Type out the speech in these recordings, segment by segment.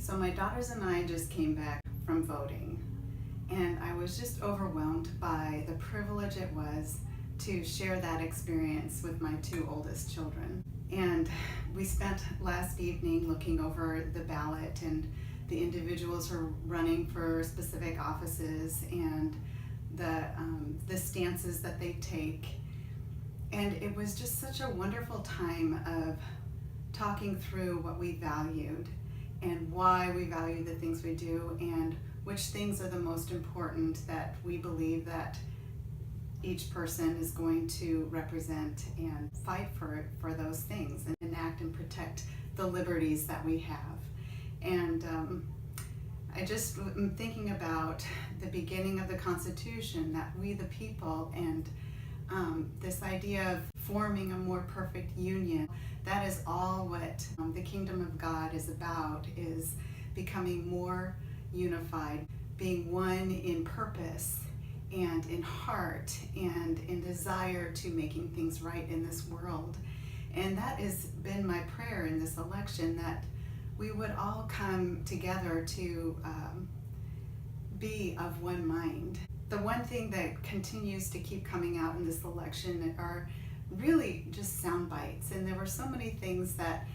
So my daughters and I just came back from voting, and I was just overwhelmed by the privilege it was to share that experience with my two oldest children. And we spent last evening looking over the ballot and the individuals who are running for specific offices and the stances that they take. And it was just such a wonderful time of talking through what we valued and why we value the things we do and which things are the most important that we believe that each person is going to represent and fight for those things and enact and protect the liberties that we have. And I just am thinking about the beginning of the Constitution, that we the people, and this idea of forming a more perfect union. That is all what the kingdom of God is about, is becoming more unified, being one in purpose and in heart and in desire to making things right in this world. And that has been my prayer in this election, that we would all come together to be of one mind. The one thing that continues to keep coming out in this election are really just sound bites, and there were so many things that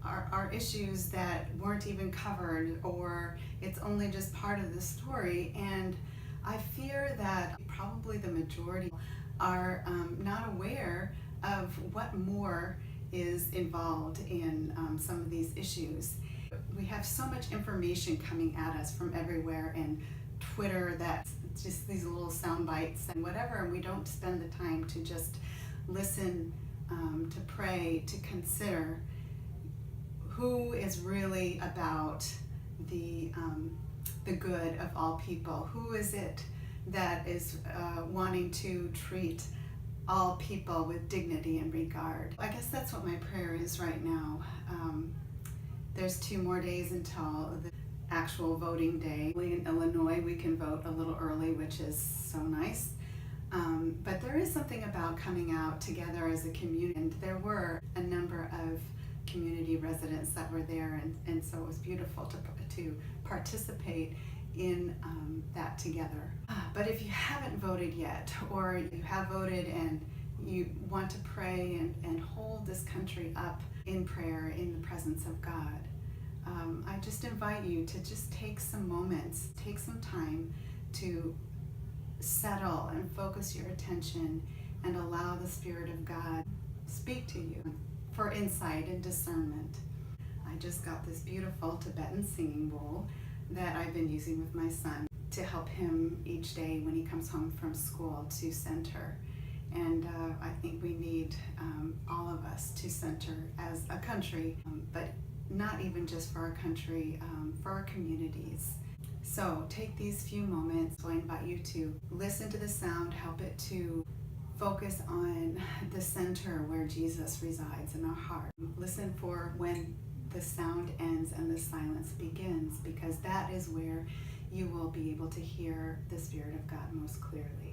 are issues that weren't even covered, or it's only just part of the story. And I fear that probably the majority are not aware of what more is involved in some of these issues. We have so much information coming at us from everywhere, and Twitter, that's just these little sound bites and whatever, and we don't spend the time to just listen, to pray, to consider who is really about the good of all people. Who is it that is wanting to treat all people with dignity and regard? I guess that's what my prayer is right now. There's 2 more days until the actual voting day. In Illinois, we can vote a little early, which is so nice. But there is something about coming out together as a community, and there were a number of community residents that were there, and so it was beautiful to participate in that together. But if you haven't voted yet, or you have voted and you want to pray and hold this country up in prayer in the presence of God, I just invite you to just take some moments, take some time to settle and focus your attention and allow the Spirit of God speak to you for insight and discernment. I just got this beautiful Tibetan singing bowl that I've been using with my son to help him each day when he comes home from school to center. And I think we need all of us to center as a country, but not even just for our country, for our communities. So take these few moments. I invite you to listen to the sound, help it to focus on the center where Jesus resides in our heart. Listen for when the sound ends and the silence begins, because that is where you will be able to hear the Spirit of God most clearly.